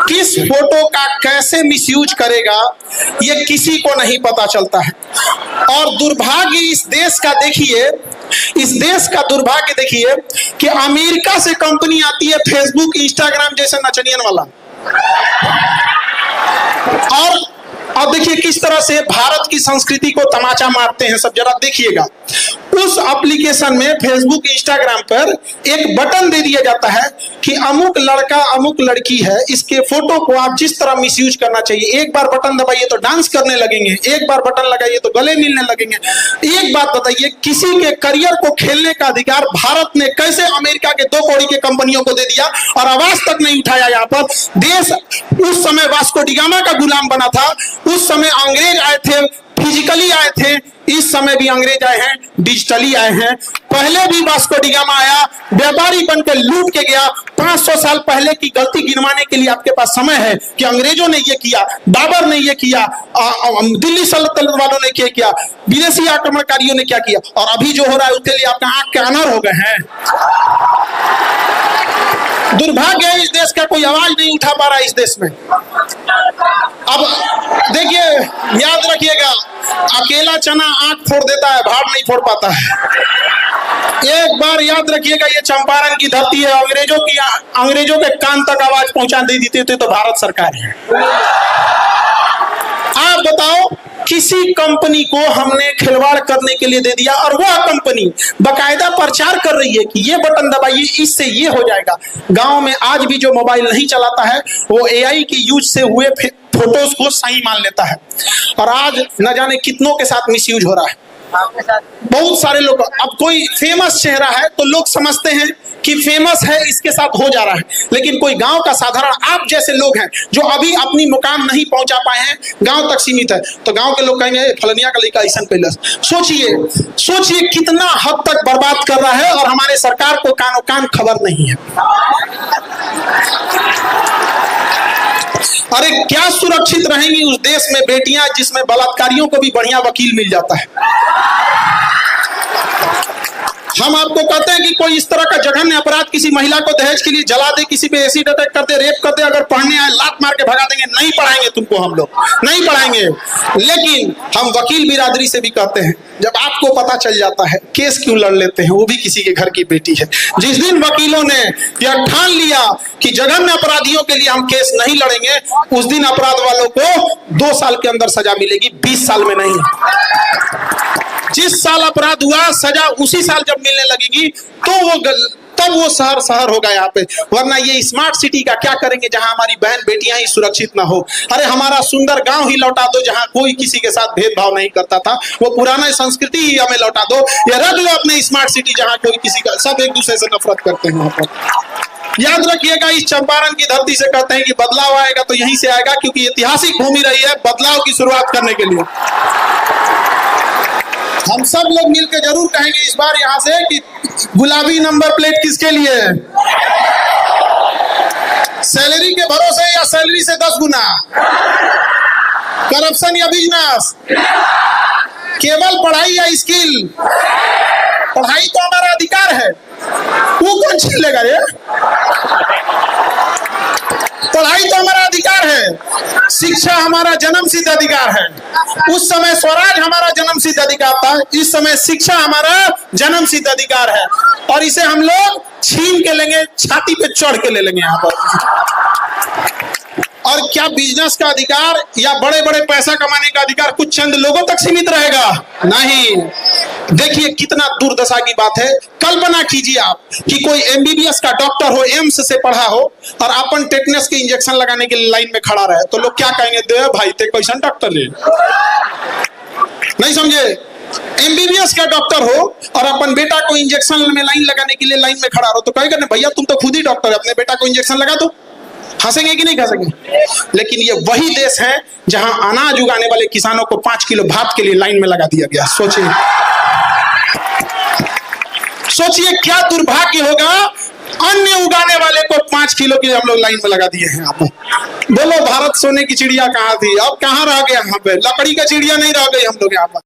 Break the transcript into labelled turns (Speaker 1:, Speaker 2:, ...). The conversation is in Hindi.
Speaker 1: किस फोटो का कैसे मिसयूज करेगा ये किसी को नहीं पता चलता है। और दुर्भाग्य इस देश का देखिए, इस देश का दुर्भाग्य देखिए कि अमेरिका से कंपनी आती है फेसबुक इंस्टाग्राम जैसे नचनियन वाला, और अब देखिए किस तरह से भारत की संस्कृति को तमाचा मारते हैं सब। जरा देखिएगा, उस एप्लीकेशन में फेसबुक इंस्टाग्राम पर एक बटन दे दिया जाता है कि अमुक लड़का अमुक लड़की है, इसके फोटो को आप जिस तरह मिसयूज करना चाहिए। एक बार बटन दबाइए तो डांस करने लगेंगे, एक बार बटन लगाइए तो गले मिलने लगेंगे। एक बात बताइए, किसी के करियर को खेलने का अधिकार भारत ने कैसे अमेरिका के 2 कौड़ी के कंपनियों को दे दिया और आवाज तक नहीं उठाया। यहाँ पर देश उस समय वास्को डिगामा का गुलाम बना था, उस समय अंग्रेज आए थे, फिजिकली आए थे, इस समय भी अंग्रेज आए हैं, डिजिटली आए हैं। पहले भी वास्को डिगामा आया, व्यापारी बनकर लूट के गया। 500 साल पहले की गलती गिनवाने के लिए आपके पास समय है कि अंग्रेजों ने ये किया, बाबर ने ये किया, दिल्ली सल्तनत वालों ने क्या किया, विदेशी आक्रमणकारियों ने क्या किया, और अभी जो हो रहा है उसके लिए आपका आंख के अनार हो गए हैं। दुर्भाग्य है इस देश का, कोई आवाज नहीं उठा पा रहा है इस देश में। अब देखिए, याद रखिएगा, अकेला चना आंख फोड़ देता है, भाड़ नहीं फोड़ पाता है। एक बार याद रखिएगा, ये चंपारण की धरती है, अंग्रेजों के कान तक आवाज पहुंचा दे देते थे तो भारत सरकार है। आप बताओ, किसी कंपनी को हमने खिलवाड़ करने के लिए दे दिया और वह कंपनी बकायदा प्रचार कर रही है कि ये बटन दबाइए, इससे ये हो जाएगा। गांव में आज भी जो मोबाइल नहीं चलाता है वो एआई की यूज से हुए फोटोज को सही मान लेता है, और आज न जाने कितनों के साथ मिसयूज हो रहा है। बहुत सारे लोग, अब कोई फेमस चेहरा है तो लोग समझते हैं कि फेमस है इसके साथ हो जा रहा है, लेकिन कोई गांव का साधारण आप जैसे लोग हैं जो अभी अपनी मुकाम नहीं पहुंचा पाए हैं, गांव तक सीमित है, तो गांव के लोग कहेंगे फलनिया का लड़का ऐसा कैलस। सोचिए कितना हद तक बर्बाद कर रहा है, और हमारे सरकार को कानो कान खबर नहीं है। अरे क्या सुरक्षित रहेंगी उस देश में बेटियां जिसमें बलात्कारियों को भी बढ़िया वकील मिल जाता है। हम आपको कहते हैं कि कोई इस तरह का जघन्य अपराध किसी महिला को दहेज के लिए जला दे, किसी पे एसिड अटैक कर दे, रेप कर दे, अगर पढ़ने आए लात मार के भगा देंगे, नहीं पढ़ाएंगे तुमको, हम लोग नहीं पढ़ाएंगे। लेकिन हम वकील बिरादरी से भी कहते हैं, जब आपको पता चल जाता है केस क्यों लड़ लेते हैं, वो भी किसी के घर की बेटी है। जिस दिन वकीलों ने यह ठान लिया कि जघन्य अपराधियों के लिए हम केस नहीं लड़ेंगे, उस दिन अपराध वालों को 2 साल के अंदर सजा मिलेगी, 20 साल में नहीं। जिस साल अपराध हुआ सजा उसी साल जब मिलने लगेगी तब वो शहर होगा यहाँ पे। वरना ये स्मार्ट सिटी का क्या करेंगे जहां हमारी बहन बेटियां ही सुरक्षित ना हो। अरे हमारा सुंदर गांव ही लौटा दो जहां कोई किसी के साथ भेदभाव नहीं करता था, वो पुराना संस्कृति ही हमें लौटा दो। ये रख लो अपने स्मार्ट सिटी जहां कोई किसी का, सब एक दूसरे से नफरत करते हैं। यहाँ पर याद रखिएगा, इस चंपारण की धरती से कहते हैं कि बदलाव आएगा तो यहीं से आएगा, क्योंकि ऐतिहासिक भूमि रही है बदलाव की शुरुआत करने के लिए। हम सब लोग मिलकर जरूर कहेंगे इस बार यहाँ से कि गुलाबी नंबर प्लेट किसके लिए है? सैलरी के भरोसे या सैलरी से 10 गुना? करप्शन या बिजनेस? केवल पढ़ाई या स्किल? पढ़ाई तो हमारा अधिकार है, वो कौन छीन लेगा रे? पढ़ाई तो हमारा अधिकार है, शिक्षा हमारा जन्मसिद्ध अधिकार है। उस समय स्वराज हमारा जन्मसिद्ध अधिकार था, इस समय शिक्षा हमारा जन्मसिद्ध अधिकार है, और इसे हम लोग छीन के लेंगे, छाती पे चढ़ के ले लेंगे यहाँ पर। और क्या बिजनेस का अधिकार या बड़े बड़े पैसा कमाने का अधिकार कुछ चंद लोगों तक सीमित रहेगा? नहीं। देखिए कितना दुर्दशा की बात है। कल्पना कीजिए आप कि कोई एमबीबीएस का डॉक्टर हो, एम्स से पढ़ा हो, और अपन टेटनस के इंजेक्शन लगाने के लिए लाइन में खड़ा रहे, तो लोग क्या कहेंगे? दे भाई ते कैसा डॉक्टर ले, नहीं समझे? एमबीबीएस का डॉक्टर हो और अपन बेटा को इंजेक्शन में लाइन लगाने के लिए लाइन में खड़ा हो, तो कहेगा ना भैया तुम तो खुद ही डॉक्टर है, अपने बेटा को इंजेक्शन लगा दो। हंसेंगे कि नहीं हंसेंगे? लेकिन ये वही देश है जहां अनाज उगाने वाले किसानों को 5 किलो भात के लिए लाइन में लगा दिया गया। सोचिए क्या दुर्भाग्य होगा। अन्य उगाने वाले को 5 किलो के हम लोग लाइन में लगा दिए हैं। आप बोलो भारत सोने की चिड़िया कहाँ थी, अब कहाँ रह गया? यहाँ पे लकड़ी का चिड़िया नहीं रह गई हम लोग यहाँ पर।